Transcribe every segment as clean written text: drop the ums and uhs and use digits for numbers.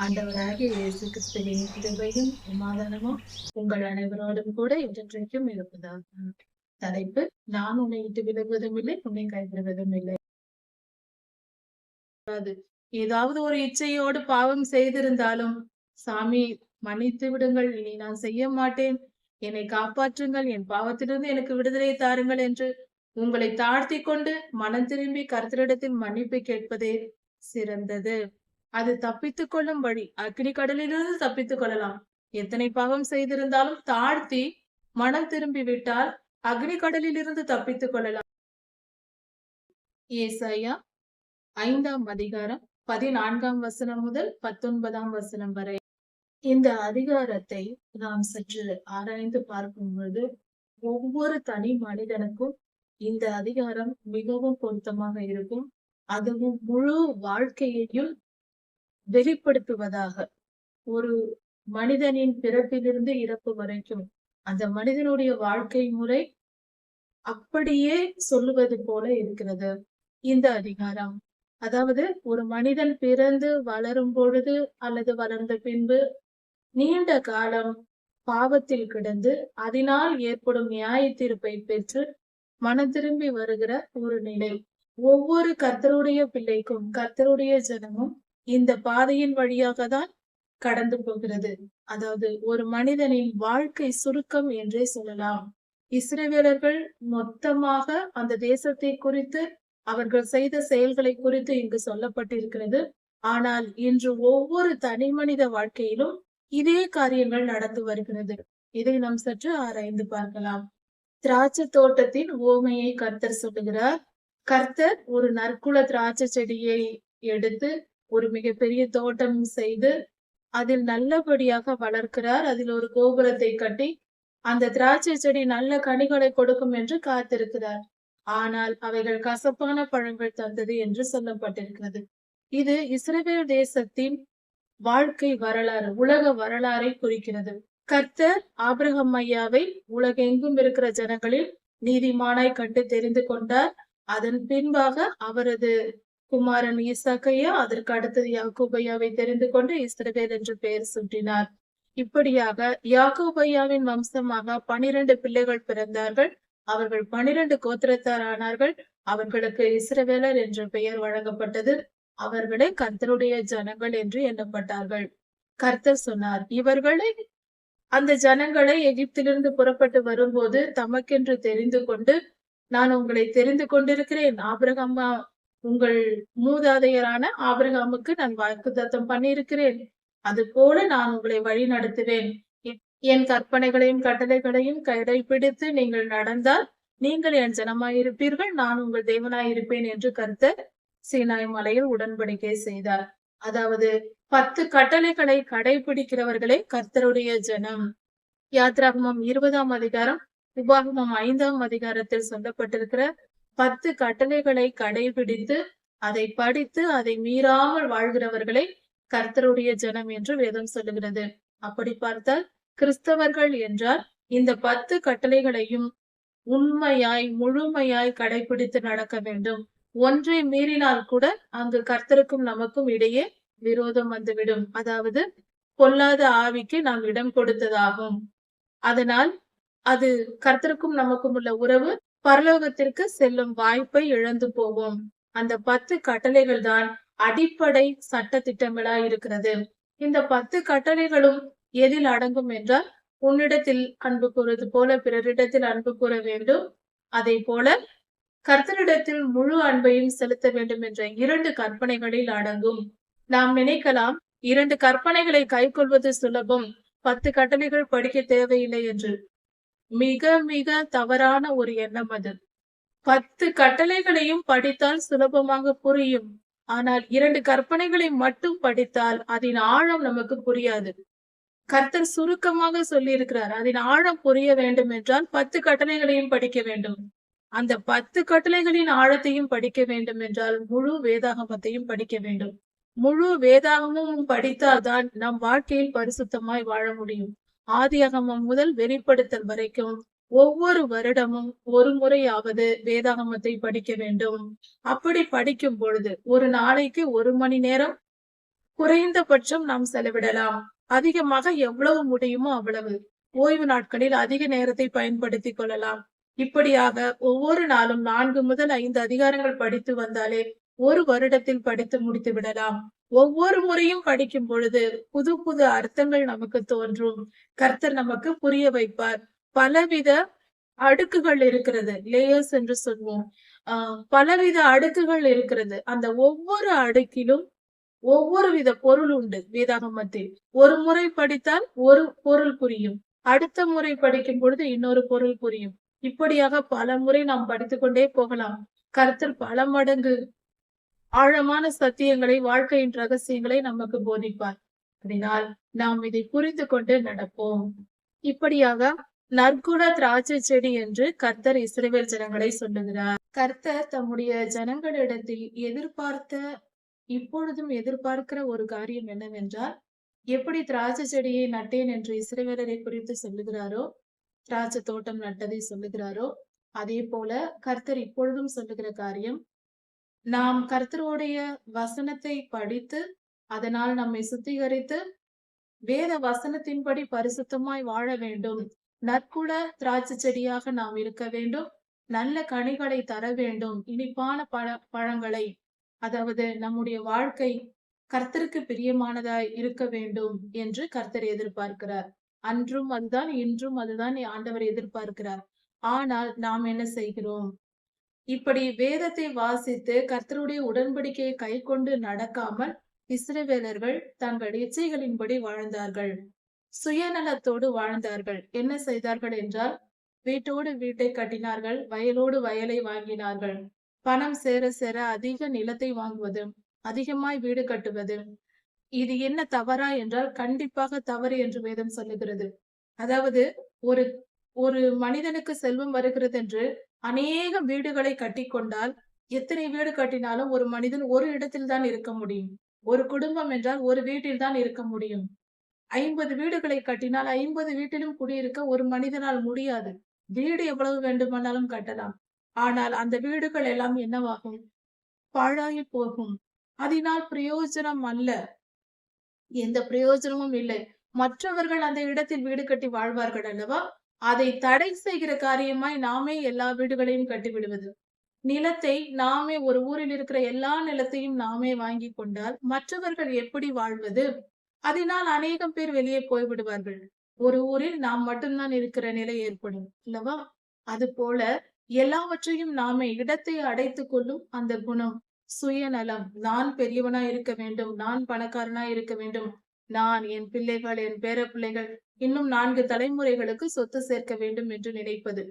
ஆண்டவராகிய இயேசு கிறிஸ்துவின் கிருபையும் சமாதானமும் உங்கள் அனைவரோடும் கூட என்றென்றைக்கும் இருப்பதாக. தலைப்பு: நான் உன்னை விட்டு விலகுவதும் இல்லை, உன்னை கைவிடுவதும் இல்லை. ஏதாவது ஒரு இச்சையோடு பாவம் செய்திருந்தாலும், சாமி மன்னித்து விடுங்கள், இனி நான் செய்ய மாட்டேன், என்னை காப்பாற்றுங்கள், என் பாவத்திலிருந்து எனக்கு விடுதலை தாருங்கள் என்று உங்களை தாழ்த்தி கொண்டு மனம் திரும்பி கர்த்தரிடத்தில் மன்னிப்பு கேட்பதே சிறந்தது. அது தப்பித்துக் கொள்ளும் வழி. அக்னி கடலிலிருந்து தப்பித்துக் கொள்ளலாம். எத்தனை பாவம் செய்திருந்தாலும் தாழ்த்தி மனம் திரும்பி விட்டால் அக்னி கடலில் இருந்து தப்பித்துக் கொள்ளலாம். ஏசாயா 5ஆம் அதிகாரம் 14ஆம் வசனம் முதல் 19ஆம் வசனம் வரை. இந்த அதிகாரத்தை நாம் சற்று ஆராய்ந்து பார்க்கும் பொழுது ஒவ்வொரு தனி மனிதனுக்கும் இந்த அதிகாரம் மிகவும் பொருத்தமாக இருக்கும். அதுவும் முழு வாழ்க்கையையும் வெளிப்படுத்துவதாக. ஒரு மனிதனின் பிறப்பிலிருந்து இறப்பு வரைக்கும் அந்த மனிதனுடைய வாழ்க்கை முறை அப்படியே சொல்லுவது போல இருக்கிறது இந்த அதிகாரம். அதாவது ஒரு மனிதன் பிறந்து வளரும் பொழுது அல்லது வளர்ந்த பின்பு நீண்ட காலம் பாவத்தில் கிடந்து அதனால் ஏற்படும் நியாய தீர்ப்பை பெற்று மனம் திரும்பி வருகிற ஒரு நிலை. ஒவ்வொரு கர்த்தருடைய பிள்ளைக்கும் கர்த்தருடைய ஜனமும் இந்த பாதையின் வழியாக தான் கடந்து போகிறது. அதாவது ஒரு மனிதனின் வாழ்க்கை சுருக்கம் என்றே சொல்லலாம். இஸ்ரவேலர்கள் மொத்தமாக அந்த தேசத்தை குறித்து அவர்கள் செய்த செயல்களை குறித்து இங்கு சொல்லப்பட்டிருக்கிறது. ஆனால் இன்று ஒவ்வொரு தனி மனித வாழ்க்கையிலும் இதே காரியங்கள் நடந்து வருகிறது. இதை நாம் சற்று ஆராய்ந்து பார்க்கலாம். திராட்சை தோட்டத்தின் ஓமையை கர்த்தர் சொல்லுகிறார். கர்த்தர் ஒரு நற்குல திராட்சை செடியை எடுத்து ஒரு மிகப்பெரிய தோட்டம் செய்து அதில் நல்லபடியாக வளர்க்கிறார். அதில் ஒரு கோபுரத்தை கட்டி அந்த திராட்சை செடி நல்ல கனிகளை கொடுக்கும் என்று காத்திருக்கிறார். ஆனால் அவைகள் கசப்பான பழங்கள் தந்தது என்று சொல்லப்பட்டிருக்கிறது. இது இஸ்ரவேல் தேசத்தின் வாழ்க்கை வரலாறு, உலக வரலாறை குறிக்கிறது. கர்த்தர் ஆபிரகாம் ஐயாவை உலகெங்கும் இருக்கிற ஜனங்களில் நீதிமானாய் கண்டு தெரிந்து கொண்டார். அதன் பின்பாக அவரது குமாரன் ஈசாக்கையா, அதற்கு அடுத்தது யாக்கோபையாவை தெரிந்து கொண்டு இஸ்ரவேல் என்று பெயர் சூட்டினார். இப்படியாக யாக்கோபையாவின் வம்சமாக 12 பிள்ளைகள் பிறந்தார்கள். அவர்கள் 12 கோத்திரத்தார் ஆனார்கள். அவர்களுக்கு இஸ்ரவேலர் என்ற பெயர் வழங்கப்பட்டது. அவர்களே கர்த்தருடைய ஜனங்கள் என்று எண்ணப்பட்டார்கள். கர்த்தர் சொன்னார், இவர்களை அந்த ஜனங்களை எகிப்திலிருந்து புறப்பட்டு வரும்போது தமக்கென்று தெரிந்து கொண்டு, நான் உங்களை தெரிந்து கொண்டிருக்கிறேன். ஆபிரகாமா, உங்கள் மூதாதையரான ஆபிரகாமுக்கு நான் வாக்குத்தத்தம் பண்ணியிருக்கிறேன். அது போல நான் உங்களை வழி நடத்துவேன். என் கற்பனைகளையும் கட்டளைகளையும் கடைபிடித்து நீங்கள் நடந்தால் நீங்கள் என் ஜனமாயிருப்பீர்கள், நான் உங்கள் தேவனாயிருப்பேன் என்று கர்த்தர் சீனாய் மலையில் உடன்படிக்கை செய்தார். அதாவது 10 கட்டளைகளை கடைபிடிக்கிறவர்களே கர்த்தருடைய ஜனம். யாத்ராகமம் 20ஆம் அதிகாரம், உபாகமம் 5ஆம் அதிகாரத்தில் சொல்லப்பட்டிருக்கிற 10 கட்டளைகளை கடைபிடித்து அதை படித்து அதை மீறாமல் வாழ்கிறவர்களை கர்த்தருடைய ஜனம் என்று வேதம் சொல்லுகிறது. அப்படி பார்த்தால் கிறிஸ்தவர்கள் என்றால் இந்த 10 கட்டளைகளையும் உண்மையாய் முழுமையாய் கடைபிடித்து நடக்க வேண்டும். ஒன்றை மீறினால் கூட அங்கு கர்த்தருக்கும் நமக்கும் இடையே விரோதம் வந்துவிடும். அதாவது பொல்லாத ஆவிக்கு நாம் இடம் கொடுத்ததாகும். அதனால் அது கர்த்தருக்கும் நமக்கும் உள்ள உறவு பரலோகத்திற்கு செல்லும் வாய்ப்பை இழந்து போவோம். அந்த 10 கட்டளைகள் தான் அடிப்படை சட்ட திட்டங்களாய் இருக்கிறது. இந்த 10 கட்டளைகளும் எதில் அடங்கும் என்றால், உன்னிடத்தில் அன்பு கூறுவது போல பிறரிடத்தில் அன்பு கூற வேண்டும், அதே போல கர்த்தரிடத்தில் முழு அன்பையும் செலுத்த வேண்டும் என்ற 2 கற்பனைகளில் அடங்கும். நாம் நினைக்கலாம் 2 கற்பனைகளை கைக்கொள்வது சுலபம், 10 கட்டளைகள் படிக்க தேவையில்லை என்று. மிக மிக தவறான ஒரு எண்ணம் அது. 10 கட்டளைகளையும் படித்தால் சுலபமாக புரியும். ஆனால் 2 கற்பனைகளை மட்டும் படித்தால் அதன் ஆழம் நமக்கு புரியாது. கர்த்தர் சுருக்கமாக சொல்லி இருக்கிறார். அதன் ஆழம் புரிய வேண்டும் என்றால் 10 கட்டளைகளையும் படிக்க வேண்டும். அந்த 10 கட்டளைகளின் ஆழத்தையும் படிக்க வேண்டும் என்றால் முழு வேதாகமத்தையும் படிக்க வேண்டும். முழு வேதாகமும் படித்தால்தான் நம் வாழ்க்கையில் பரிசுத்தமாய் வாழ முடியும். ஆதியாகமம் முதல் வெளிப்படுத்தல் வரைக்கும் ஒவ்வொரு வருடமும் ஒரு முறையாவது வேதாகமத்தை படிக்க வேண்டும். அப்படி படிக்கும் பொழுது ஒரு நாளைக்கு 1 மணி நேரம் குறைந்தபட்சம் நாம் செலவிடலாம். அதிகமாக எவ்வளவு முடியுமோ அவ்வளவு. ஓய்வு நாட்களில் அதிக நேரத்தை பயன்படுத்திக் கொள்ளலாம். இப்படியாக ஒவ்வொரு நாளும் 4 முதல் 5 அதிகாரங்கள் படித்து வந்தாலே 1 வருடத்தில் படித்து முடித்து விடலாம். ஒவ்வொரு முறையும் படிக்கும் பொழுது புது புது அர்த்தங்கள் நமக்கு தோன்றும். கர்த்தர் நமக்கு புரிய வைப்பார். பலவித அடுக்குகள் இருக்கிறது. லேயர்ஸ் என்று சொல்வோம். பலவித அடுக்குகள் இருக்கிறது. அந்த ஒவ்வொரு அடுக்கிலும் ஒவ்வொரு வித பொருள் உண்டு வேதாகமத்தில். ஒரு முறை படித்தால் ஒரு பொருள் புரியும். அடுத்த முறை படிக்கும் பொழுது இன்னொரு பொருள் புரியும். இப்படியாக பல முறை நாம் படித்துக் கொண்டே போகலாம். கர்த்தர் பல மடங்கு ஆழமான சத்தியங்களை, வாழ்க்கையின் ரகசியங்களை நமக்கு போதிப்பார். அதனால் நாம் இதை புரிந்து கொண்டு நடப்போம். இப்படியாக நற்குண திராட்சை செடி என்று கர்த்தர் இஸ்ரவேல் ஜனங்களை சொல்லுகிறார். கர்த்தர் தம்முடைய ஜனங்களிடத்தில் இப்பொழுதும் எதிர்பார்க்கிற ஒரு காரியம் என்னவென்றால், எப்படி திராட்சை செடியை நட்டேன் என்று இஸ்ரவேலரை குறித்து சொல்லுகிறாரோ, திராட்சை தோட்டம் நட்டதை சொல்லுகிறாரோ, அதே போல கர்த்தர் இப்பொழுதும் சொல்லுகிற காரியம், நாம் கர்த்தருடைய வசனத்தை படித்து அதனால் நம்மை சுத்திகரித்து வேத வசனத்தின்படி பரிசுத்தமாய் வாழ வேண்டும். நற்குண திராட்சை செடியாக நாம் இருக்க வேண்டும். நல்ல கனிகளை தர வேண்டும். இனிப்பான பழங்களை, அதாவது நம்முடைய வாழ்க்கை கர்த்தருக்கு பிரியமானதாய் இருக்க வேண்டும் என்று கர்த்தர் எதிர்பார்க்கிறார். அன்றும் அதுதான், இன்றும் அதுதான் ஆண்டவர் எதிர்பார்க்கிறார். ஆனால் நாம் என்ன செய்கிறோம்? இப்படி வேதத்தை வாசித்து கர்த்தருடைய உடன்படிக்கையை கை கொண்டு நடக்காமல் இஸ்ரவேலர்கள் தங்கள் இச்சைகளின்படி வாழ்ந்தார்கள். சுயநலத்தோடு வாழ்ந்தார்கள். என்ன செய்தார்கள் என்றால், வீட்டோடு வீட்டை கட்டினார்கள், வயலோடு வயலை வாங்கினார்கள். பணம் சேர சேர அதிக நிலத்தை வாங்குவது, அதிகமாய் வீடு கட்டுவது, இது என்ன தவறா என்றால் கண்டிப்பாக தவறு என்று வேதம் சொல்லுகிறது. அதாவது ஒரு ஒரு மனிதனுக்கு செல்வம் வருகிறது என்று அநேக வீடுகளை கட்டி கொண்டால், எத்தனை வீடு கட்டினாலும் ஒரு மனிதன் ஒரு இடத்தில் தான் இருக்க முடியும். ஒரு குடும்பம் என்றால் ஒரு வீட்டில் தான் இருக்க முடியும். 50 வீடுகளை கட்டினால் 50 வீட்டிலும் குடியிருக்க ஒரு மனிதனால் முடியாது. வீடு எவ்வளவு வேண்டுமானாலும் கட்டலாம். ஆனால் அந்த வீடுகள் எல்லாம் என்னவாகும்? பாழாகி போகும். அதனால் பிரயோஜனம் அல்ல. எந்த பிரயோஜனமும் இல்லை. மற்றவர்கள் அந்த இடத்தில் வீடு கட்டி வாழ்வார்கள் அல்லவா? அதை தடை செய்கிற காரியமாய் நாமே எல்லா வீடுகளையும் கட்டி விடுவது. நிலத்தை நாமே, ஒரு ஊரில் இருக்கிற எல்லா நிலத்தையும் நாமே வாங்கி கொண்டால் மற்றவர்கள் எப்படி வாழ்வது? அதனால் அநேகம் பேர் வெளியே போய்விடுவார்கள். ஒரு ஊரில் நாம் மட்டும்தான் இருக்கிற நிலை ஏற்படும் அல்லவா? அது போல எல்லாவற்றையும் நாமே இடத்தை அடைத்துக் கொள்ளும் அந்த குணம், சுயநலம். நான் பெரியவனா இருக்க வேண்டும், நான் பணக்காரனா இருக்க வேண்டும், நான், என் பிள்ளைகள், என் பேர பிள்ளைகள் இன்னும் 4 தலைமுறைகளுக்கு சொத்து சேர்க்க வேண்டும் என்று நினைப்பது.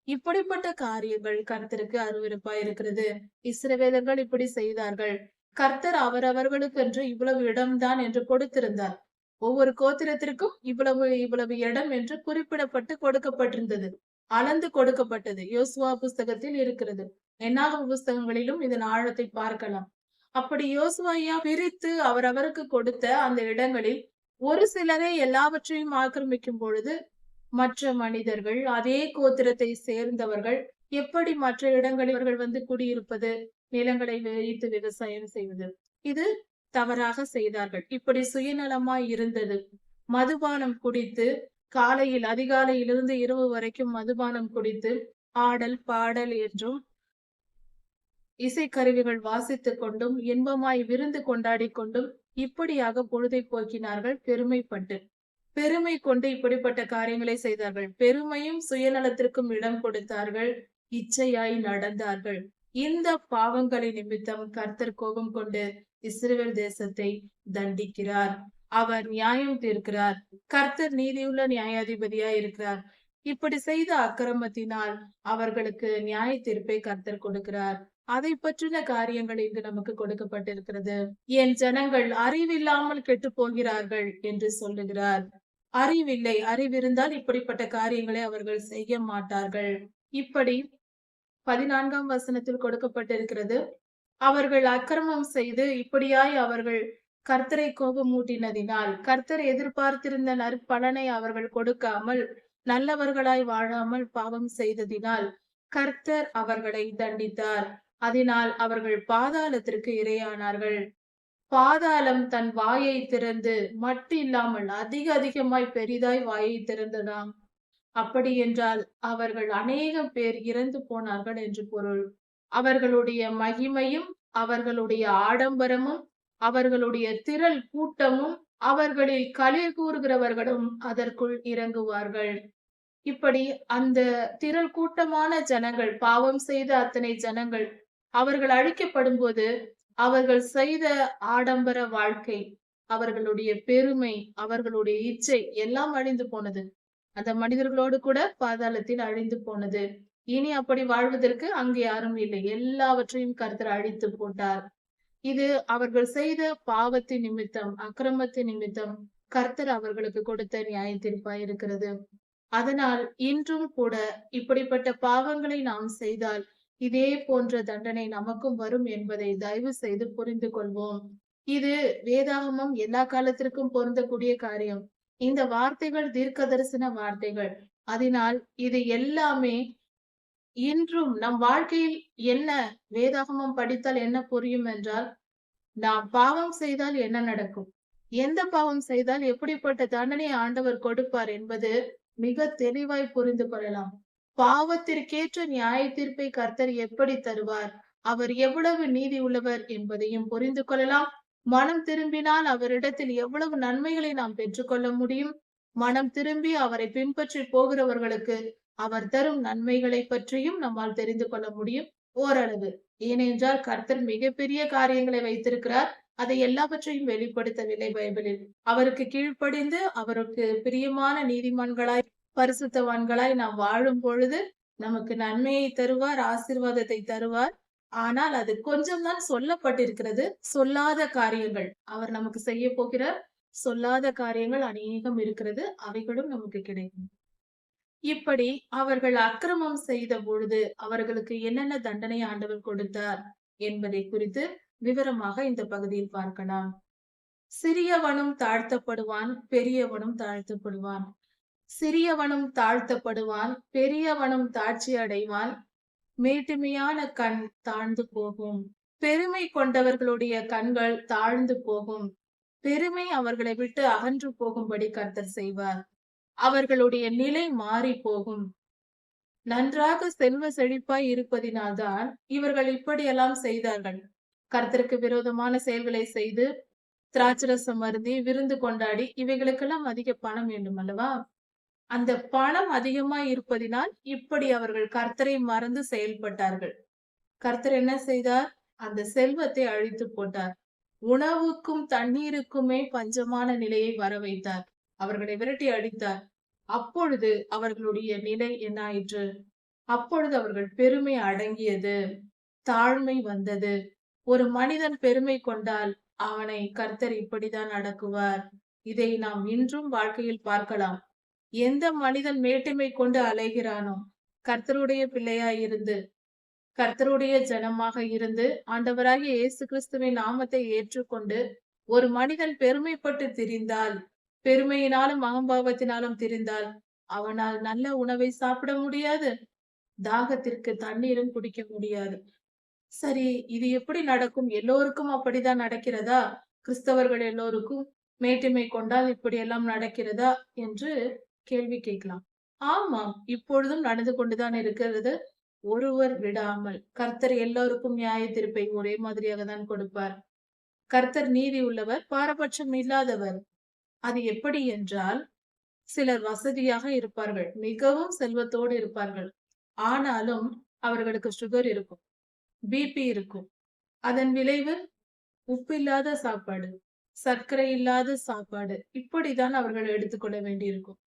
இப்படிப்பட்ட காரியங்கள் கர்த்தருக்கு அருவருப்பா இருக்கிறது. இஸ்ரவேலர்கள் இப்படி செய்தார்கள். கர்த்தர் அவரவர்களுக்கு என்று இவ்வளவு இடம்தான் என்று கொடுத்திருந்தார். ஒவ்வொரு கோத்திரத்திற்கும் இவ்வளவு இவ்வளவு இடம் என்று குறிப்பிடப்பட்டு கொடுக்கப்பட்டிருந்தது. அளந்து கொடுக்கப்பட்டது. யோசுவா புஸ்தகத்தில் இருக்கிறது. என்னாகம புஸ்தகங்களிலும் இதன் ஆழத்தை பார்க்கலாம். அப்படி யோசுவாயா பிரித்து அவரவருக்கு கொடுத்த அந்த இடங்களில் ஒரு சிலரே எல்லாவற்றையும் ஆக்கிரமிக்கும் பொழுது, மற்ற மனிதர்கள், அதே கோத்திரத்தை சேர்ந்தவர்கள் எப்படி மற்ற இடங்களில் இவர்கள் வந்து குடியிருப்பது, நிலங்களை வைத்து விவசாயம் செய்வது, இது தவறாக செய்தார்கள். இப்படி சுயநலமாய் இருந்தது. மதுபானம் குடித்து காலையில், அதிகாலையிலிருந்து இரவு வரைக்கும் மதுபானம் குடித்து ஆடல் பாடல் என்றும் இசைக்கருவிகள் வாசித்துக் கொண்டும் இன்பமாய் விருந்து கொண்டாடி கொண்டும் இப்படியாக பொழுதை போக்கினார்கள். பெருமை கொண்டு இப்படிப்பட்ட காரியங்களை செய்தார்கள். பெருமையும் சுயநலத்திற்கும் இடம் கொடுத்தார்கள். இச்சையாய் நடந்தார்கள். இந்த பாவங்களின் நிமித்தம் கர்த்தர் கோபம் கொண்டு இஸ்ரவேல் தேசத்தை தண்டிக்கிறார். அவர் நியாயம் தீர்க்கிறார். கர்த்தர் நீதியுள்ள நியாயாதிபதியாய் இருக்கிறார். இப்படி செய்த அக்கிரமத்தினால் அவர்களுக்கு நியாய தீர்ப்பை கர்த்தர் கொடுக்கிறார். அதை பற்றின காரியங்கள் இங்கு நமக்கு கொடுக்கப்பட்டிருக்கிறது. என் ஜனங்கள் அறிவில்லாமல் கெட்டு போகிறார்கள் என்று சொல்லுகிறார். அறிவில்லை. அறிவிருந்தால் இப்படிப்பட்ட காரியங்களை அவர்கள் செய்ய மாட்டார்கள். இப்படி 14ஆம் வசனத்தில் கொடுக்கப்பட்டிருக்கிறது. அவர்கள் அக்கிரமம் செய்து இப்படியாய் அவர்கள் கர்த்தரை கோபமூட்டினதினால், கர்த்தர் எதிர்பார்த்திருந்த நற்பலனை அவர்கள் கொடுக்காமல், நல்லவர்களாய் வாழாமல் பாவம் செய்ததினால் கர்த்தர் அவர்களை தண்டித்தார். அதனால் அவர்கள் பாதாளத்திற்கு இரையானார்கள். பாதாளம் தன் வாயை திறந்து மட்டு இல்லாமல் அதிகமாய் பெரிதாய் வாயை திறந்ததாம். அப்படி என்றால் அவர்கள் அநேகம் பேர் இறந்து போனார்கள் என்று பொருள். அவர்களுடைய மகிமையும், அவர்களுடைய ஆடம்பரமும், அவர்களுடைய திரள் கூட்டமும், அவர்களில் களி கூறுகிறவர்களும் அதற்குள் இறங்குவார்கள். இப்படி அந்த திரள் கூட்டமான ஜனங்கள், பாவம் செய்த அத்தனை ஜனங்கள், அவர்கள் அழிக்கப்படும்போது, அவர்கள் செய்த ஆடம்பர வாழ்க்கை, அவர்களுடைய பெருமை, அவர்களுடைய இச்சை எல்லாம் அழிந்து போனது. அந்த மனிதர்களோடு கூட பாதாளத்தில் அழிந்து போனது. இனி அப்படி வாழ்வதற்கு அங்கு யாரும் இல்லை. எல்லாவற்றையும் கர்த்தர் அழித்து போட்டார். இது அவர்கள் செய்த பாவத்தின் நிமித்தம், அக்கிரமத்தின் நிமித்தம் கர்த்தர் அவர்களுக்கு கொடுத்த நியாய தீர்ப்பாய் இருக்கிறது. அதனால் இன்றும் கூட இப்படிப்பட்ட பாவங்களை நாம் செய்தால் இதே போன்ற தண்டனை நமக்கும் வரும் என்பதை தயவு செய்து புரிந்து கொள்வோம். இது வேதாகமம் எல்லா காலத்திற்கும் பொருந்தக்கூடிய காரியம். இந்த வார்த்தைகள் தீர்க்க தரிசன வார்த்தைகள். அதனால் இது எல்லாமே இன்றும் நம் வாழ்க்கையில் என்ன வேதாகமம் படித்தால் என்ன புரியும் என்றால், நாம் பாவம் செய்தால் என்ன நடக்கும், எந்த பாவம் செய்தால் எப்படிப்பட்ட தண்டனை ஆண்டவர் கொடுப்பார் என்பது மிக தெளிவாய் புரிந்து கொள்ளலாம். பாவத்திற்கேற்ற நியாய தீர்ப்பை கர்த்தர் எப்படி தருவார், அவர் எவ்வளவு நீதி உள்ளவர் என்பதையும் புரிந்து கொள்ளலாம். மனம் திரும்பினால் அவரிடத்தில் எவ்வளவு நன்மைகளை நாம் பெற்றுக்கொள்ள முடியும். மனம் திரும்பி அவரை பின்பற்றி போகிறவர்களுக்கு அவர் தரும் நன்மைகளை பற்றியும் நம்மால் தெரிந்து கொள்ள முடியும் ஓரளவு. ஏனென்றால் கர்த்தர் மிகப்பெரிய காரியங்களை வைத்திருக்கிறார். அதை எல்லாவற்றையும் வெளிப்படுத்தவில்லை பைபிளில். அவருக்கு கீழ்ப்படிந்து அவருக்கு பிரியமான நீதிமான்களாய் பரிசுத்தவான்களாய் நாம் வாழும் பொழுது நமக்கு நன்மையை தருவார், ஆசீர்வாதத்தை தருவார். ஆனால் அது கொஞ்சம் தான் சொல்லப்பட்டிருக்கிறது. சொல்லாத காரியங்கள் அவர் நமக்கு செய்ய போகிறார். சொல்லாத காரியங்கள் அநேகம் இருக்கிறது. அவைகளும் நமக்கு கிடைக்கும். இப்படி அவர்கள் அக்கிரமம் செய்த பொழுது அவர்களுக்கு என்னென்ன தண்டனை ஆண்டவர் கொடுத்தார் என்பதை குறித்து விவரமாக இந்த பகுதியில் பார்க்கலாம். சிறியவனும் தாழ்த்தப்படுவான், பெரியவனும் தாழ்த்தப்படுவான். சிறியவனும் தாழ்த்தப்படுவான், பெரியவனும் தாழ்ச்சி அடைவான். மேட்டுமையான கண் தாழ்ந்து போகும், பெருமை கொண்டவர்களுடைய கண்கள் தாழ்ந்து போகும். பெருமை அவர்களை விட்டு அகன்று போகும்படி கர்த்தர் செய்வார். அவர்களுடைய நிலை மாறி போகும். நன்றாக செல்வ செழிப்பாய் இருப்பதினால்தான் இவர்கள் இப்படியெல்லாம் செய்தார்கள். கர்த்தருக்கு விரோதமான செயல்களை செய்து திராட்சரசம் அருந்தி விருந்து கொண்டாடி இவைகளுக்கெல்லாம் அதிக பணம் வேண்டும் அல்லவா? அந்த பணம் அதிகமாய் இருப்பதினால் இப்படி அவர்கள் கர்த்தரை மறந்து செயல்பட்டார்கள். கர்த்தர் என்ன செய்தார்? அந்த செல்வத்தை அழித்து போட்டார். உணவுக்கும் தண்ணீருக்குமே பஞ்சமான நிலையை வர வைத்தார். அவர்களை விரட்டி அடித்தார். அப்பொழுது அவர்களுடைய நிலை என்ன ஆயிற்று? அப்பொழுது அவர்கள் பெருமை அடங்கியது, தாழ்மை வந்தது. ஒரு மனிதன் பெருமை கொண்டால் அவனை கர்த்தர் இப்படிதான் அடக்குவார். இதை நாம் இன்றும் வாழ்க்கையில் பார்க்கலாம். எந்த மனிதன் மேட்டிமை கொண்டு அலைகிறானோ, கர்த்தருடைய பிள்ளையாய் இருந்து, கர்த்தருடைய ஜனமாக இருந்து, ஆண்டவராகிய இயேசு கிறிஸ்துவின் நாமத்தை ஏற்றுக்கொண்டு ஒரு மனிதன் பெருமைப்பட்டு திரிந்தால், பெருமையினாலும் அகம்பாவத்தினாலும் திரிந்தால், அவனால் நல்ல உணவை சாப்பிட முடியாது, தாகத்திற்கு தண்ணீரும் குடிக்க முடியாது. சரி, இது எப்படி நடக்கும்? எல்லோருக்கும் அப்படிதான் நடக்கிறதா? கிறிஸ்தவர்கள் எல்லோருக்கும் மேட்டிமை கொண்டால் இப்படியெல்லாம் நடக்கிறதா என்று கேள்வி கேட்கலாம். ஆமாம், இப்பொழுதும் நடந்து கொண்டுதான் இருக்கிறது. ஒருவர் விடாமல் கர்த்தர் எல்லோருக்கும் நியாய தீர்ப்பை ஒரே மாதிரியாக தான் கொடுப்பார். கர்த்தர் நீதி உள்ளவர், பாரபட்சம் இல்லாதவர். அது எப்படி என்றால், சிலர் வசதியாக இருப்பார்கள், மிகவும் செல்வத்தோடு இருப்பார்கள். ஆனாலும் அவர்களுக்கு சுகர் இருக்கும், பிபி இருக்கும். அதன் விளைவு உப்பில்லாத சாப்பாடு, சர்க்கரை இல்லாத சாப்பாடு, இப்படிதான் அவர்கள் எடுத்துக்கொள்ள வேண்டியிருக்கும்.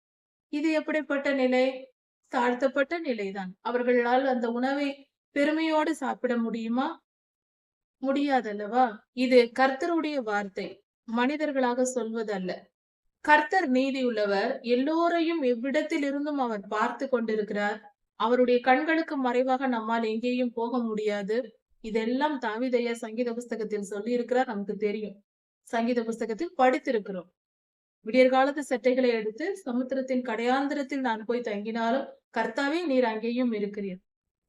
இது எப்படிப்பட்ட நிலை? தாழ்த்தப்பட்ட நிலைதான். அவர்களால் அந்த உணவை பெருமையோடு சாப்பிட முடியுமா? முடியாதல்லவா? இது கர்த்தருடைய வார்த்தை, மனிதர்களாக சொல்வதல்ல. கர்த்தர் நீதி உள்ளவர். எல்லோரையும் எவ்விடத்தில் இருந்தும் அவர் பார்த்து கொண்டிருக்கிறார். அவருடைய கண்களுக்கு மறைவாக நம்மால் எங்கேயும் போக முடியாது. இதெல்லாம் தாவீதையா சங்கீத புஸ்தகத்தில் சொல்லி இருக்கிறார். நமக்கு தெரியும். சங்கீத புஸ்தகத்தில் படித்திருக்கிறோம். விடியற் காலத்து சட்டைகளை எடுத்து சமுத்திரத்தின் கடையாந்திரத்தில் நான் போய் தங்கினாலும் கர்த்தாவே நீர் அங்கேயும் இருக்கிறீர்.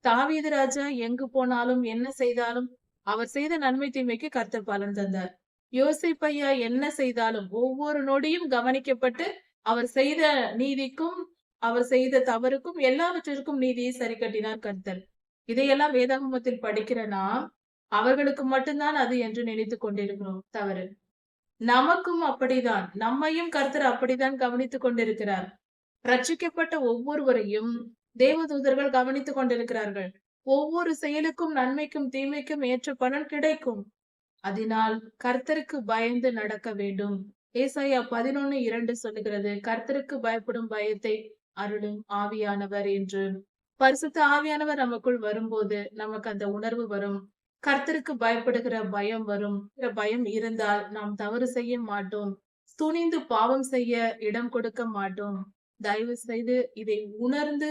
தாவீது ராஜா எங்கு போனாலும் என்ன செய்தாலும் அவர் செய்த நன்மை தீமைக்கு கர்த்தர் பலன் தந்தார். யோசேப்பையா என்ன செய்தாலும் ஒவ்வொரு நொடியும் கவனிக்கப்பட்டு அவர் செய்த நீதிக்கும் அவர் செய்த தவறுக்கும் எல்லாவற்றிற்கும் நீதியை சரி கட்டினார் கர்த்தர். இதையெல்லாம் வேதாகமத்தில் படிக்கிற நாம் அவர்களுக்கு மட்டும்தான் அது என்று நினைத்துக் கொண்டிருக்கிறோம். தவறு. நமக்கும் அப்படிதான். நம்மையும் கர்த்தர் அப்படித்தான் கவனித்துக் கொண்டிருக்கிறார். ரட்சிக்கப்பட்ட ஒவ்வொருவரையும் தேவதூதர்கள் கவனித்துக் கொண்டிருக்கிறார்கள். ஒவ்வொரு செயலுக்கும் நன்மைக்கும் தீமைக்கும் ஏற்ற பலன் கிடைக்கும். அதனால் கர்த்தருக்கு பயந்து நடக்க வேண்டும். ஏசாயா 11:2 சொல்லுகிறது, கர்த்தருக்கு பயப்படும் பயத்தை அருளும் ஆவியானவர் என்று. பரிசுத்த ஆவியானவர் நமக்குள் வரும்போது நமக்கு அந்த உணர்வு வரும். கர்த்தருக்கு பயப்படுகிற பயம் வரும். பயம் இருந்தால் நாம் தவறு செய்ய மாட்டோம். துணிந்து பாவம் செய்ய இடம் கொடுக்க மாட்டோம். தயவு செய்து இதை உணர்ந்து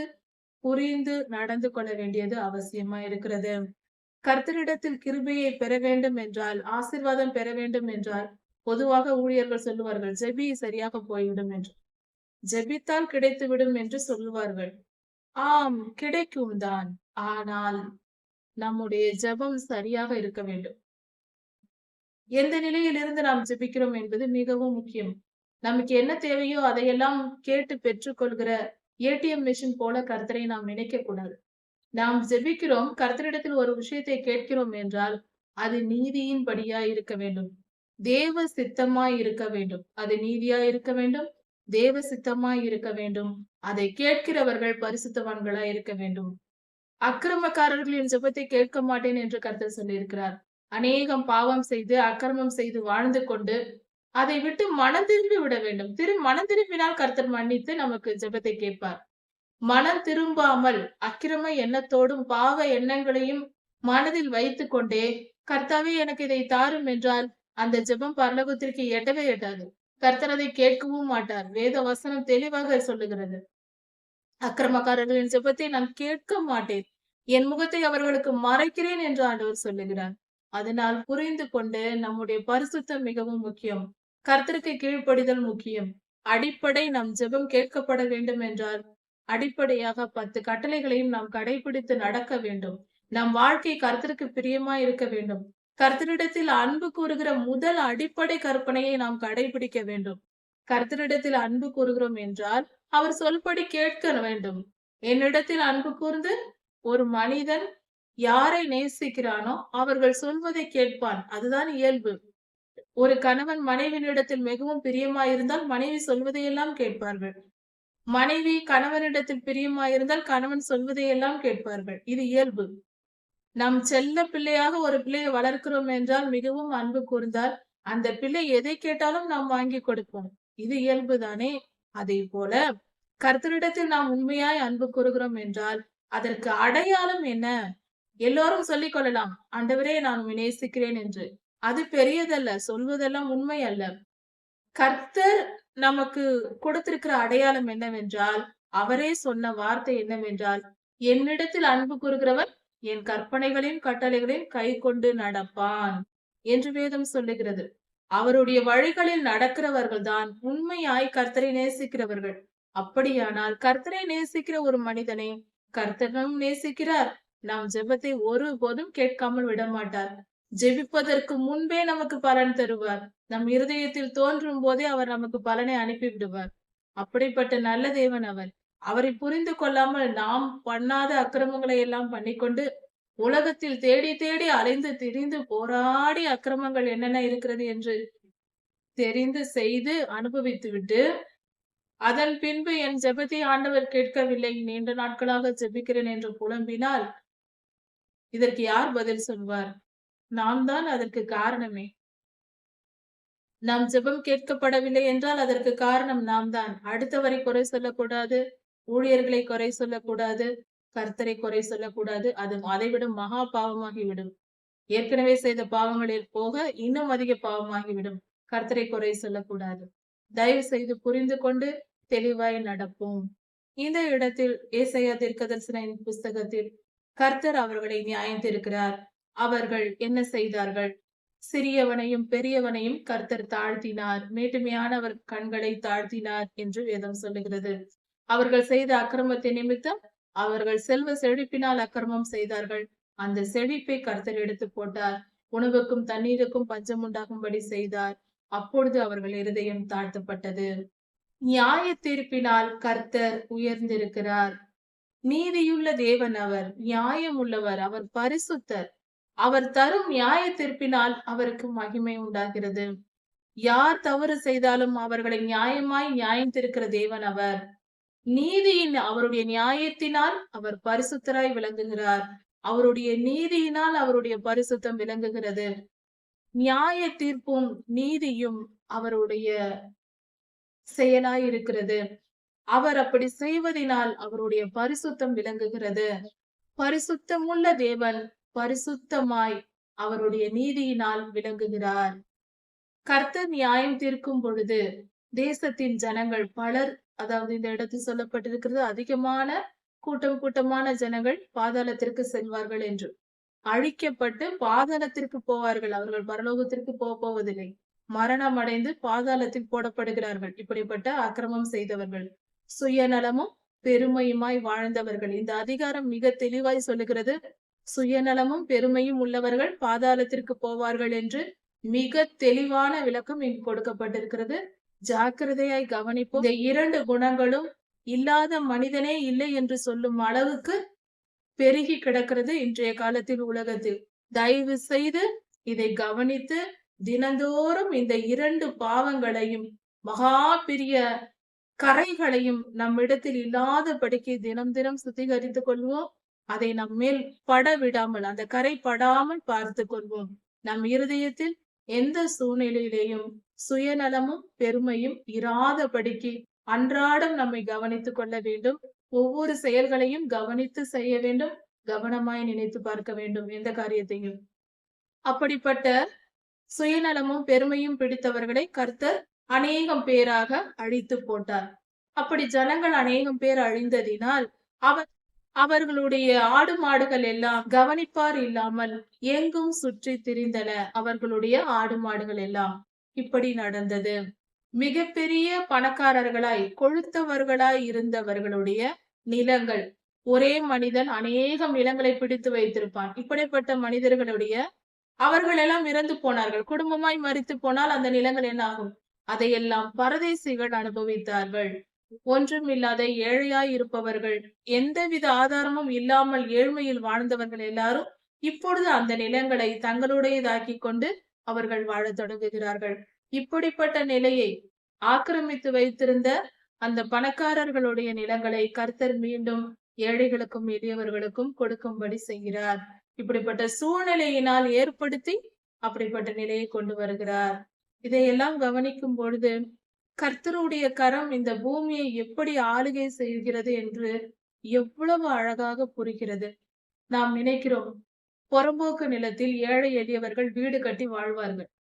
புரிந்து நடந்து கொள்ள வேண்டியது அவசியமா இருக்கிறது. கர்த்தரிடத்தில் கிருபையை பெற வேண்டும் என்றால், ஆசீர்வாதம் பெற வேண்டும் என்றால், பொதுவாக ஊழியர்கள் சொல்லுவார்கள், ஜெபி சரியாக போய்விடும் என்று. ஜெபித்தால் கிடைத்துவிடும் என்று சொல்லுவார்கள். ஆம், கிடைக்கும் தான். ஆனால் நம்முடைய ஜெபம் சரியாக இருக்க வேண்டும். எந்த நிலையில் இருந்து நாம் ஜெபிக்கிறோம் என்பது மிகவும் முக்கியம். நமக்கு என்ன தேவையோ அதையெல்லாம் கேட்டு பெற்றுக்கொள்கிற ஏடிஎம் மெஷின் போல கர்த்தரை நாம் நினைக்க கூடாது. நாம் ஜெபிக்கிறோம், கர்த்தரிடத்தில் ஒரு விஷயத்தை கேட்கிறோம் என்றால், அது நீதியின்படியாய் இருக்க வேண்டும். தேவ சித்தமாய் இருக்க வேண்டும். அது நீதியாய் இருக்க வேண்டும். தேவ சித்தமாய் இருக்க வேண்டும். அதை கேட்கிறவர்கள் பரிசுத்தவான்களாய் இருக்க வேண்டும். அக்கிரமக்காரர்களின் ஜெபத்தை கேட்க மாட்டேன் என்று கர்த்தர் சொல்லியிருக்கிறார். அநேகம் பாவம் செய்து, அக்கிரமம் செய்து வாழ்ந்து கொண்டு, அதை விட்டு மனம் திரும்பி விட வேண்டும். மனம் திரும்பினால் கர்த்தர் மன்னித்து நமக்கு ஜெபத்தை கேட்பார். மனம் திரும்பாமல் அக்கிரம எண்ணத்தோடும் பாவ எண்ணங்களையும் மனதில் வைத்துக் கொண்டே கர்த்தாவே எனக்கு இதை தாரும் என்றால் அந்த ஜெபம் பரலோகத்திற்கு எட்டவே எட்டாது. கர்த்தர் அதை கேட்கவும் மாட்டார். வேத வசனம் தெளிவாக சொல்லுகிறது. அக்கிரமக்காரர்களின் ஜெபத்தை நான் கேட்க மாட்டேன். என் முகத்தை அவர்களுக்கு மறைக்கிறேன் என்று ஆண்டவர் சொல்லுகிறார். அதனால் புரிந்து கொண்டு நம்முடைய பரிசுத்தம் மிகவும் முக்கியம். கர்த்தருக்கு கீழ்ப்படிதல் முக்கியம். அடிப்படை நம் ஜெபம் கேட்கப்பட வேண்டும் என்றால் அடிப்படையாக 10 கட்டளைகளையும் நாம் கடைபிடித்து நடக்க வேண்டும். நம் வாழ்க்கை கர்த்தருக்கு பிரியமாய் இருக்க வேண்டும். கர்த்தரிடத்தில் அன்பு கூறுகிற முதல் அடிப்படை கற்பனையை நாம் கடைபிடிக்க வேண்டும். கர்த்தரிடத்தில் அன்பு கூறுகிறோம் என்றால் அவர் சொல்படி கேட்க வேண்டும். என்னிடத்தில் அன்பு கூர்ந்து ஒரு மனிதன் யாரை நேசிக்கிறானோ அவர்கள் சொல்வதை கேட்பான். அதுதான் இயல்பு. ஒரு கணவன் மனைவியினிடத்தில் மிகவும் பிரியமாயிருந்தால் மனைவி சொல்வதையெல்லாம் கேட்பார்கள். மனைவி கணவனிடத்தில் பிரியமாயிருந்தால் கணவன் சொல்வதையெல்லாம் கேட்பார்கள். இது இயல்பு. நம் செல்ல பிள்ளையாக ஒரு பிள்ளையை வளர்க்கிறோம் என்றால் மிகவும் அன்பு கூர்ந்தால் அந்த பிள்ளை எதை கேட்டாலும் நாம் வாங்கி கொடுப்போம். இது இயல்புதானே? அதே போல கர்த்தரிடத்தில் நாம் உண்மையாய் அன்பு கூறுகிறோம் என்றால் அதற்கு அடையாளம் என்ன? எல்லோரும் சொல்லிக் கொள்ளலாம், ஆண்டவரே நான் உம்மை நேசிக்கிறேன் என்று. அது பெரியதல்ல, சொல்வதெல்லாம் உண்மை அல்ல. கர்த்தர் நமக்கு கொடுத்திருக்கிற அடையாளம் என்னவென்றால், அவரே சொன்ன வார்த்தை என்னவென்றால், என்னிடத்தில் அன்பு கூறுகிறவன் என் கற்பனைகளையும் கட்டளைகளையும் கைக்கொண்டு நடப்பான் என்று வேதம் சொல்லுகிறது. அவருடைய வழிகளில் நடக்கிறவர்கள் தான் உண்மையாய் கர்த்தரை நேசிக்கிறவர்கள். அப்படியானால் கர்த்தரை நேசிக்கிற ஒரு மனிதனை கர்த்தரும் நேசிக்கிறார். நாம் ஜெபத்தை ஒருபோதும் கேட்காமல் விட மாட்டார். ஜெபிப்பதற்கு முன்பே நமக்கு பலன் தருவார். நம் இருதயத்தில் தோன்றும் போதே அவர் நமக்கு பலனை அனுப்பி விடுவார். அப்படிப்பட்ட நல்ல தேவன் அவர். அவரை புரிந்து கொள்ளாமல் நாம் பண்ணாத அக்கிரமங்களை எல்லாம் பண்ணிக்கொண்டு உலகத்தில் தேடி தேடி அலைந்து திரிந்து போராடி அக்கிரமங்கள் என்னென்ன இருக்கிறது என்று தெரிந்து செய்து அனுபவித்து விட்டு அதன் பின்பு என் ஜெபத்தை ஆண்டவர் கேட்கவில்லை, நீண்ட நாட்களாக ஜெபிக்கிறேன் என்று புலம்பினால் இதற்கு யார் பதில் சொல்வார்? நாம் தான் அதற்கு காரணமே. நாம் ஜெபம் கேட்கப்படவில்லை என்றால் அதற்கு காரணம் நாம் தான். அடுத்தவரை குறை சொல்லக்கூடாது, ஊழியர்களை குறை சொல்லக்கூடாது, கர்த்தரை குறை சொல்லக்கூடாது. அது அதைவிட மகா பாவமாகிவிடும். ஏற்கனவே செய்த பாவங்களில் போக இன்னும் அதிக பாவமாகிவிடும். கர்த்தரை குறை சொல்லக்கூடாது. தயவு செய்து புரிந்து கொண்டு தெளிவாய் நடப்போம். இந்த இடத்தில் ஏசாயா தீர்க்கதரிசனின் புஸ்தகத்தில் கர்த்தர் அவர்களை நியாயந்திருக்கிறார். அவர்கள் என்ன செய்தார்கள்? சிறியவனையும் பெரியவனையும் கர்த்தர் தாழ்த்தினார், மேட்டுமையானவர் கண்களை தாழ்த்தினார் என்று வேதம் சொல்லுகிறது. அவர்கள் செய்த அக்கிரமத்தை நிமித்தம் அவர்கள் செல்வ செழிப்பினால் அக்கிரமம் செய்தார்கள். அந்த செழிப்பை கர்த்தர் எடுத்து போட்டார். உணவுக்கும் தண்ணீருக்கும் பஞ்சம் உண்டாகும்படி செய்தார். அப்பொழுது அவர்கள் இருதயம் தாழ்த்தப்பட்டது. நியாய தீர்ப்பினால் கர்த்தர் உயர்ந்திருக்கிறார். நீதியுள்ள தேவன் அவர், நியாயம் உள்ளவர், அவர் பரிசுத்தர். அவர் தரும் நியாய தீர்ப்பினால் அவருக்கு மகிமை உண்டாகிறது. யார் தவறு செய்தாலும் அவர்களை நியாயமாய் நியாயம் தீர்க்கிற தேவன் அவர். நீதியின் அவருடைய நியாயத்தினால் அவர் பரிசுத்தராய் விளங்குகிறார். அவருடைய நீதியினால் அவருடைய பரிசுத்தம் விளங்குகிறது. நியாய தீர்ப்பும் நீதியும் அவருடைய செயலாய் இருக்கிறது. அவர் அப்படி செய்வதினால் அவருடைய பரிசுத்தம் விளங்குகிறது. பரிசுத்தமுள்ள தேவன் பரிசுத்தமாய் அவருடைய நீதியினால் விளங்குகிறார். கர்த்தர் நியாயம் தீர்க்கும் பொழுது தேசத்தின் ஜனங்கள் பலர், அதாவது இந்த இடத்தில் சொல்லப்பட்டிருக்கிறது, அதிகமான கூட்டமான ஜனங்கள் பாதாளத்திற்கு செல்வார்கள் என்று. அழிக்கப்பட்டு பாதாளத்திற்கு போவார்கள். அவர்கள் பரலோகத்திற்கு போவதில்லை. மரணம் அடைந்து பாதாளத்தில் போடப்படுகிறார்கள். இப்படிப்பட்ட அக்கிரமம் செய்தவர்கள், சுயநலமும் பெருமையுமாய் வாழ்ந்தவர்கள். இந்த அதிகாரம் மிக தெளிவாய் சொல்லுகிறது. சுயநலமும் பெருமையும் உள்ளவர்கள் பாதாளத்திற்கு போவார்கள் என்று மிக தெளிவான விளக்கம் இங்கு கொடுக்கப்பட்டிருக்கிறது. ஜாக்கிரதையாய் கவனிப்போம். இந்த இரண்டு குணங்களும் இல்லாத மனிதனே இல்லை என்று சொல்லும் அளவுக்கு பெருகி கிடக்கிறது இன்றைய காலத்தில் உலகத்தில். தயவு செய்து இதை கவனித்து தினந்தோறும் இந்த இரண்டு பாவங்களையும் மகா பெரிய கரைகளையும் நம்மிடத்தில் இல்லாதபடிக்கு தினம் தினம் சுத்திகரித்துக் கொள்வோம். அதை நம்மேல் பட விடாமல், அந்த கரை படாமல் பார்த்து கொள்வோம். நம் இருதயத்தில் எந்த சூழ்நிலையிலேயும் சுயநலமும் பெருமையும் இராதபடிக்கு அன்றாடம் நம்மை கவனித்துக் கொள்ள வேண்டும். ஒவ்வொரு செயல்களையும் கவனித்து செய்ய வேண்டும். கவனமாய் நினைத்து பார்க்க வேண்டும் எந்த காரியத்தையும். அப்படிப்பட்ட சுயநலமும் பெருமையும் பிடித்தவர்களை கர்த்தர் அநேகம் பேராக அழித்து போட்டார். அப்படி ஜனங்கள் அநேகம் பேர் அழிந்ததினால் அவர்களுடைய ஆடு மாடுகள் எல்லாம் கவனிப்பார் இல்லாமல் எங்கும் சுற்றி திரிந்தன. அவர்களுடைய ஆடு மாடுகள் எல்லாம். இப்படி நடந்தது. மிகப்பெரிய பணக்காரர்களாய் கொழுத்தவர்களாய் இருந்தவர்களுடைய நிலங்கள், ஒரே மனிதன் அநேகம் நிலங்களை பிடித்து வைத்திருப்பான். இப்படிப்பட்ட மனிதர்களுடைய அவர்கள் எல்லாம் இறந்து போனார்கள். குடும்பமாய் மரித்து போனால் அந்த நிலங்கள் என்ன ஆகும்? அதையெல்லாம் பரதேசிகள் அனுபவித்தார்கள். ஒன்றும் இல்லாத ஏழையாய் இருப்பவர்கள், எந்தவித ஆதாரமும் இல்லாமல் ஏழ்மையில் வாழ்ந்தவர்கள் எல்லாரும் இப்பொழுது அந்த நிலங்களை தங்களுடையதாக்கி கொண்டு அவர்கள் வாழத் தொடங்குகிறார்கள். இப்படிப்பட்ட நிலையை ஆக்கிரமித்து வைத்திருந்த அந்த பணக்காரர்களுடைய நிலங்களை கர்த்தர் மீண்டும் ஏழைகளுக்கும் எளியவர்களுக்கும் கொடுக்கும்படி செய்கிறார். இப்படிப்பட்ட சூழ்நிலையினால் ஏற்படுத்தி அப்படிப்பட்ட நிலையை கொண்டு வருகிறார். இதையெல்லாம் கவனிக்கும் பொழுது கர்த்தருடைய கரம் இந்த பூமியை எப்படி ஆளுகை செய்கிறது என்று எவ்வளவு அழகாக புரிகிறது. நாம் நினைக்கிறோம், புறம்போக்கு நிலத்தில் ஏழை எளியவர்கள் வீடு கட்டி வாழ்வார்கள்.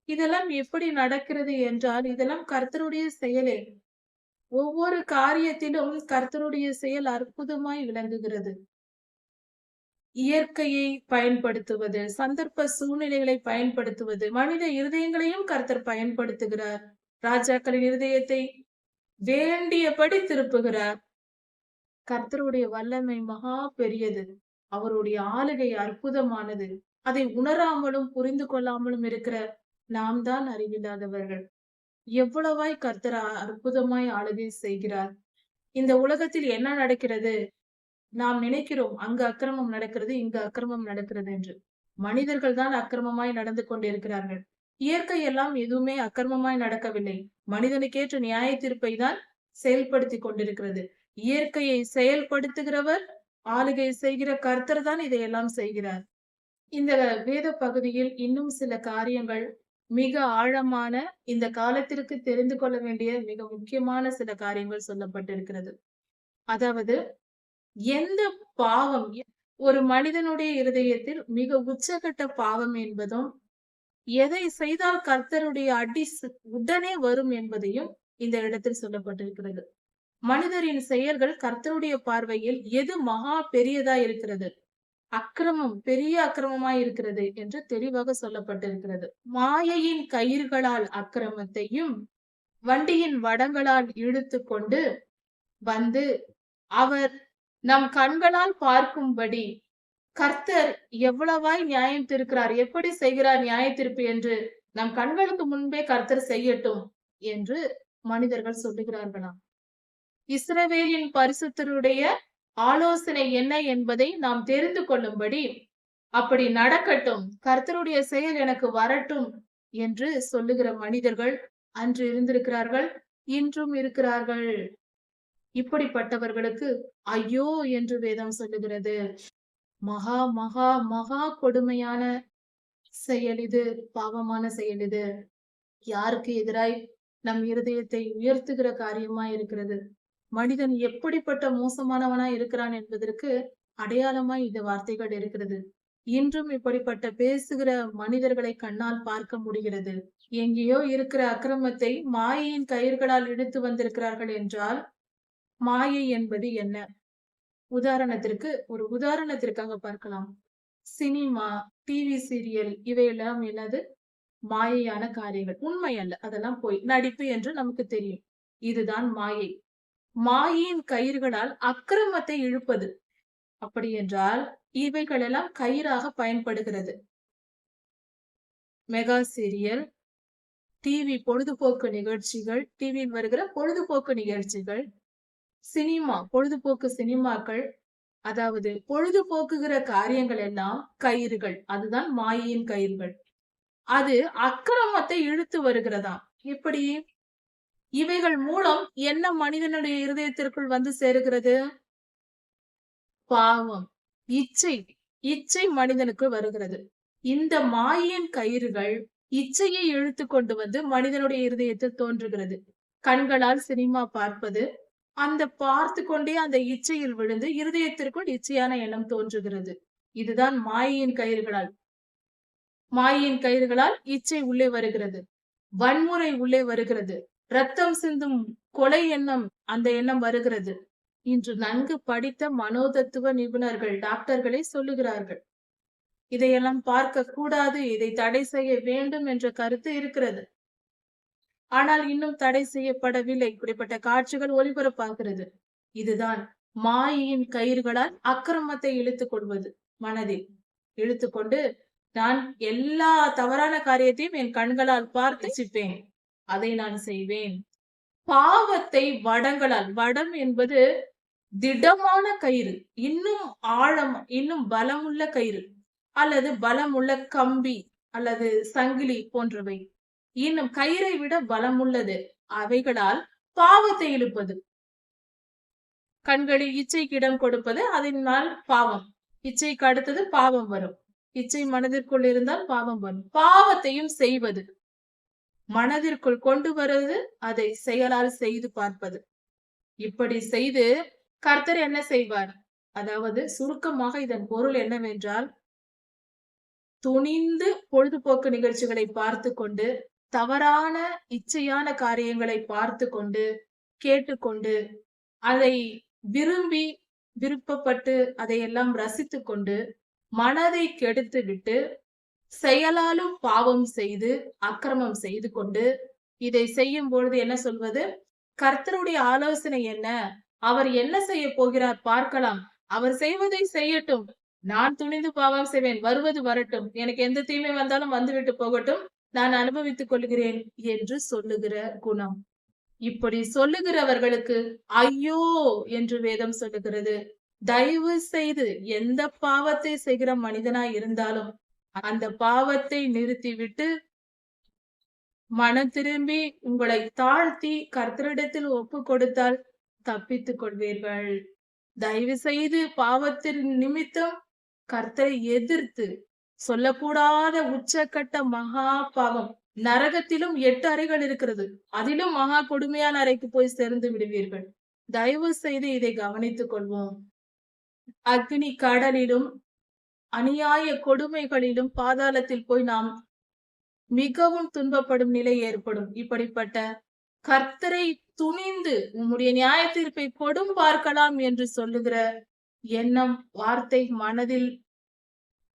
இதெல்லாம் எப்படி நடக்கிறது என்றால், இதெல்லாம் கர்த்தருடைய செயலே. ஒவ்வொரு காரியத்திலும் கர்த்தருடைய செயல் அற்புதமாய் விளங்குகிறது. இயற்கையை பயன்படுத்துவது, சந்தர்ப்ப சூழ்நிலைகளை பயன்படுத்துவது, மனித இருதயங்களையும் கர்த்தர் பயன்படுத்துகிறார். ராஜாக்களின் இருதயத்தை வேண்டியபடி திருப்புகிறார். கர்த்தருடைய வல்லமை மகா பெரியது. அவருடைய ஆளுகை அற்புதமானது. அதை உணராமலும் புரிந்து கொள்ளாமலும் இருக்கிற நாம் தான் அறிவில்லாதவர்கள். எவ்வளவாய் கர்த்தர் அற்புதமாய் ஆளுகை செய்கிறார். இந்த உலகத்தில் என்ன நடக்கிறது? நாம் நினைக்கிறோம் அங்கு அக்கிரமம் நடக்கிறது, இங்கு அக்கிரமம் நடக்கிறது என்று. மனிதர்கள் தான் அக்கிரமமாய் நடந்து கொண்டிருக்கிறார்கள். இயற்கை எல்லாம் எதுவுமே அக்கிரமமாய் நடக்கவில்லை. மனிதனுக்கேற்ற நியாய தீர்ப்பை தான் செயல்படுத்தி கொண்டிருக்கிறது. இயற்கையை செயல்படுத்துகிறவர், ஆளுகை செய்கிற கர்த்தர் தான் இதையெல்லாம் செய்கிறார். இந்த வேத பகுதியில் இன்னும் சில காரியங்கள் மிக ஆழமான, இந்த காலத்திற்கு தெரிந்து கொள்ள வேண்டிய மிக முக்கியமான சில காரியங்கள் சொல்லப்பட்டிருக்கிறது. அதாவது எந்த பாவம் ஒரு மனிதனுடைய இருதயத்தில் மிக உச்சகட்ட பாவம் என்பதும், எதை செய்தால் கர்த்தருடைய அடி உடனே வரும் என்பதையும் இந்த இடத்தில் சொல்லப்பட்டிருக்கிறது. மனிதரின் செயல்கள் கர்த்தருடைய பார்வையில் எது மகா பெரியதா இருக்கிறது, அக்கிரமம் பெரிய அக்கிரமமாய் இருக்கிறது என்று தெளிவாக சொல்லப்பட்டிருக்கிறது. மாயையின் கயிர்களால் அக்கிரமத்தையும் வண்டியின் வடங்களால் இழுத்து கொண்டு வந்து அவர் நம் கண்களால் பார்க்கும்படி கர்த்தர் எவ்வளவாய் நியாயம் தீர்க்கிறார், எப்படி செய்கிறார் நியாய தீர்ப்பு என்று நம் கண்களுக்கு முன்பே கர்த்தர் செய்யட்டும் என்று மனிதர்கள் சொல்லுகிறார்களாம். இஸ்ரவேலின் பரிசுத்தருடைய ஆலோசனை என்ன என்பதை நாம் தெரிந்து கொள்ளும்படி அப்படி நடக்கட்டும், கர்த்தருடைய செயல் எனக்கு வரட்டும் என்று சொல்லுகிற மனிதர்கள் அன்று இருந்திருக்கிறார்கள், இன்றும் இருக்கிறார்கள். இப்படிப்பட்டவர்களுக்கு ஐயோ என்று வேதம் சொல்லுகிறது. மகா மகா மகா கொடுமையான செயல் இது, பாவமான செயல் இது. யாருக்கு எதிராய் நம் இருதயத்தை உயர்த்துகிற காரியமா இருக்கிறது. மனிதன் எப்படிப்பட்ட மோசமானவனா இருக்கிறான் என்பதற்கு அடையாளமாய் இந்த வார்த்தைகள் இருக்கிறது. இன்றும் இப்படிப்பட்ட பேசுகிற மனிதர்களை கண்ணால் பார்க்க முடிகிறது. எங்கேயோ இருக்கிற அக்கிரமத்தை மாயையின் கயிர்களால் இழுத்து வந்திருக்கிறார்கள் என்றால், மாயை என்பது என்ன? ஒரு உதாரணத்திற்காக பார்க்கலாம். சினிமா, டிவி சீரியல் இவையெல்லாம் என்னது? மாயையான காரியங்கள். உண்மை அல்ல, அதெல்லாம் பொய், நடிப்பு என்று நமக்கு தெரியும். இதுதான் மாயை. மாயையின் கயிறுகளால் அக்கிரமத்தை இழுப்பது. அப்படி என்றால் இவைகளெல்லாம் கயிறாக பயன்படுகிறது. மெகா சீரியல், டிவி பொழுதுபோக்கு நிகழ்ச்சிகள், டிவியில் வருகிற பொழுதுபோக்கு நிகழ்ச்சிகள், சினிமா, பொழுதுபோக்கு சினிமாக்கள், அதாவது பொழுதுபோக்குகிற காரியங்கள் எல்லாம் கயிறுகள். அதுதான் மாயையின் கயிறுகள். அது அக்கிரமத்தை இழுத்து வருகிறதாம். எப்படி? இவைகள் மூலம் என்ன மனிதனுடைய இருதயத்திற்குள் வந்து சேருகிறது? பாவம், இச்சை. இச்சை மனிதனுக்கு வருகிறது. இந்த மாயையின் கயிறுகள் இச்சையை இழுத்து கொண்டு வந்து மனிதனுடைய இருதயத்தில் தோன்றுகிறது. கண்களால் சினிமா பார்ப்பது, அந்த பார்த்து கொண்டே அந்த இச்சையில் விழுந்து இருதயத்திற்குள் இச்சையான எண்ணம் தோன்றுகிறது. இதுதான் மாயையின் கயிறுகளால். மாயையின் கயிறுகளால் இச்சை உள்ளே வருகிறது, வன்முறை உள்ளே வருகிறது, ரத்தம் சிந்தும் கொலை எண்ணம், அந்த எண்ணம் வருகிறது. இன்று நன்கு படித்த மனோதத்துவ நிபுணர்கள், டாக்டர்களை சொல்லுகிறார்கள், இதையெல்லாம் பார்க்க கூடாது, இதை தடை செய்ய வேண்டும் என்ற கருத்து இருக்கிறது. ஆனால் இன்னும் தடை செய்யப்படவில்லை. இப்படிப்பட்ட காட்சிகள் ஒளிபரப்பாகிறது. இதுதான் மாயையின் கயிறுகளால் அக்கிரமத்தை இழுத்துக் கொள்வது. மனதில் இழுத்துக்கொண்டு நான் எல்லா தவறான காரியத்தையும் என் கண்களால் பார்த்து சிப்பேன், அதை நான் செய்வேன். பாவத்தை வடங்களால், வடம் என்பது திடமான கயிறு, இன்னும் ஆழம், இன்னும் பலமுள்ள கயிறு, அல்லது பலமுள்ள கம்பி அல்லது சங்கிலி போன்றவை, இன்னும் கயிறை விட பலமுள்ளது. அவைகளால் பாவத்தை இழுப்பது. கண்களில் இச்சைக்கு இடம் கொடுப்பது, அதனால் பாவம். இச்சைக்கு அடுத்தது பாவம் வரும். இச்சை மனதிற்குள் இருந்தால் பாவம் வரும். பாவத்தையும் செய்வது, மனதிற்குள் கொண்டு வருவது, அதை செயலால் செய்து பார்ப்பது. இப்படி செய்து கர்த்தர் என்ன செய்வார்? அதாவது சுருக்கமாக இதன் பொருள் என்னவென்றால், துணிந்து பொழுதுபோக்கு நிகழ்ச்சிகளை பார்த்து கொண்டு, தவறான இச்சையான காரியங்களை பார்த்து கொண்டு, கேட்டுக்கொண்டு, அதை விரும்பி விருப்பப்பட்டு அதையெல்லாம் ரசித்து கொண்டு மனதை கெடுத்து விட்டு செயலாலும் பாவம் செய்து அக்கிரமம் செய்து கொண்டு, இதை செய்யும் பொழுது என்ன சொல்வது? கர்த்தருடைய ஆலோசனை என்ன? அவர் என்ன செய்ய போகிறார் பார்க்கலாம், அவர் செய்வதை செய்யட்டும், நான் துணிந்து பாவம் செய்வேன், வருவது வரட்டும், எனக்கு எந்த தீமை வந்தாலும் வந்துவிட்டு போகட்டும், நான் அனுபவித்துக் கொள்கிறேன் என்று சொல்லுகிற குணம். இப்படி சொல்லுகிறவர்களுக்கு ஐயோ என்று வேதம் சொல்லுகிறது. தயவு செய்து எந்த பாவத்தை செய்கிற மனிதனாய் இருந்தாலும் அந்த பாவத்தை நிறுத்திவிட்டு மனம் திரும்பி உங்களை தாழ்த்தி கர்த்தரிடத்தில் ஒப்பு கொடுத்தால் தப்பித்துக் கொள்வீர்கள். தயவு செய்து பாவத்தின் நிமித்தம் கர்த்தரை எதிர்த்து சொல்லக்கூடாத உச்சக்கட்ட மகா பாவம், நரகத்திலும் 8 அறைகள் இருக்கிறது, அதிலும் மகா கொடுமையான அறைக்கு போய் சேர்ந்து விடுவீர்கள். தயவு செய்து இதை கவனித்துக் கொள்வோம். அக்னி கடலிலும் அநியாய கொடுமைகளிலும் பாதாளத்தில் போய் நாம் மிகவும் துன்பப்படும் நிலை ஏற்படும். இப்படிப்பட்ட கர்த்தரை துணிந்து உம்முடைய நியாய தீர்ப்பை கொடும் பார்க்கலாம் என்று சொல்லுகிற எண்ணம், வார்த்தை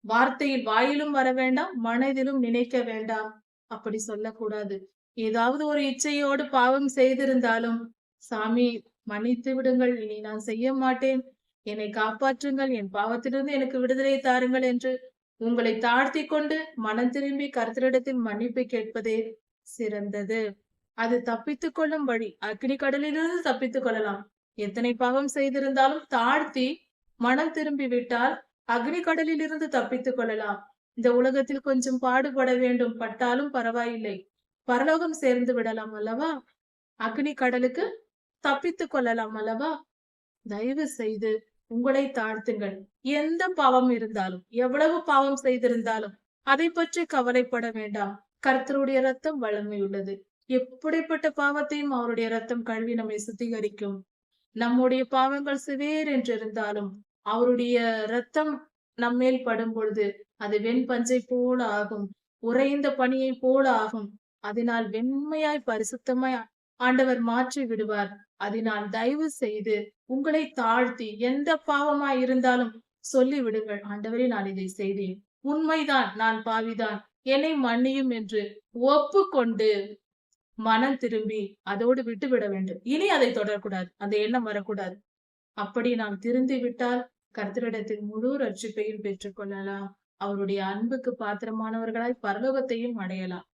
வார்த்தையில் வாயிலும் வர வேண்டாம், மனதிலும் நினைக்க வேண்டாம். அப்படி சொல்லக்கூடாது. ஏதாவது ஒரு இச்சையோடு பாவம் செய்திருந்தாலும், சாமி மன்னித்து விடுங்கள், இனி நான் செய்ய மாட்டேன், என்னை காப்பாற்றுங்கள், என் பாவத்திலிருந்து எனக்கு விடுதலை தாருங்கள் என்று உங்களை தாழ்த்திக் கொண்டு மனம் திரும்பி கர்த்தரிடத்தில் மன்னிப்பு கேட்பதே சிறந்தது. அது தப்பித்துக் கொள்ளும் வழி. அக்கினி கடலிலிருந்து தப்பித்துக் கொள்ளலாம். எத்தனை பாவம் செய்திருந்தாலும் தாழ்த்தி மனம் திரும்பி விட்டால் அக்னி கடலில் இருந்து தப்பித்துக் கொள்ளலாம். இந்த உலகத்தில் கொஞ்சம் பாடுபட வேண்டும், பட்டாலும் பரவாயில்லை. பரலோகம் சேர்ந்து விடலாம் அல்லவா? அக்னி கடலுக்கு தப்பித்துக் கொள்ளலாம் அல்லவா? தயவு செய்து உங்களை தாழ்த்துங்கள். எந்த பாவம் இருந்தாலும், எவ்வளவு பாவம் செய்திருந்தாலும் அதை பற்றி கவலைப்பட வேண்டாம். கர்த்தருடைய ரத்தம் வல்லமையுள்ளது. எப்படிப்பட்ட பாவத்தையும் அவருடைய ரத்தம் கழுவி நம்மை சுத்திகரிக்கும். நம்முடைய பாவங்கள் சிவேர் என்றிருந்தாலும் அவருடைய ரத்தம் நம்மேல் படும் பொழுது அது வெண்பஞ்சை போல ஆகும், உறைந்த பனியை போல ஆகும். அதனால் வெண்மையாய் பரிசுத்தமாய் ஆண்டவர் மாற்றி விடுவார். அதனால் தயவு செய்து உங்களை தாழ்த்தி எந்த பாவமாய் இருந்தாலும் சொல்லி விடுங்கள். ஆண்டவரே, நான் இதை செய்தேன், உண்மைதான், நான் பாவிதான், என்னை மன்னியும் என்று ஒப்புக்கொண்டு மனம் திரும்பி அதோடு விட்டுவிட வேண்டும். இனி அதை தொடரக்கூடாது, அந்த எண்ணம் வரக்கூடாது. அப்படி நாம் திருந்தி விட்டால் கர்த்தரிடத்தில் முழு ரட்சிப்பையும் பெற்றுக் கொள்ளலாம். அவருடைய அன்புக்கு பாத்திரமானவர்களாய் பரலோகத்தையும் அடையலாம்.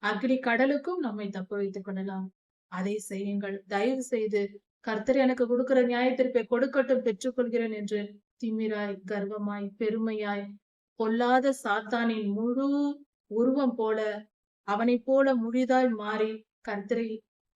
அக்னி கடலுக்கும் நம்மை தப்பு வைத்துக் கொள்ளலாம். அதை செய்யுங்கள். தயவு செய்து கர்த்தர் எனக்கு கொடுக்கிற நியாயத்தீர்ப்பை கொடுக்கட்டும், பெற்றுக்கொள்கிறேன் என்று திமிராய், கர்வமாய், பெருமையாய், பொல்லாத சாத்தானின் முழு உருவம் போல, அவனை போல முழுதாய் மாறி கர்த்தரை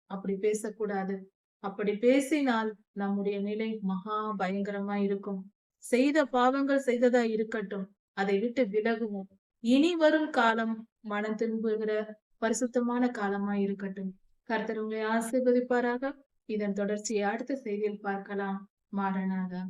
அப்படி பேசக்கூடாது. அப்படி பேசினால் நம்முடைய நிலை மகா பயங்கரமா இருக்கும். செய்த பாவங்கள் செய்ததா இருக்கட்டும், அதை விட்டு விலகுவோம். இனி வரும் காலம் மனம் திரும்புகிற பரிசுத்தமான காலமா இருக்கட்டும். கர்த்தர் உங்களை ஆசீர்வதிப்பாராக. இதன் தொடர்ச்சியை அடுத்த செய்தியில் பார்க்கலாம். மாறனாக.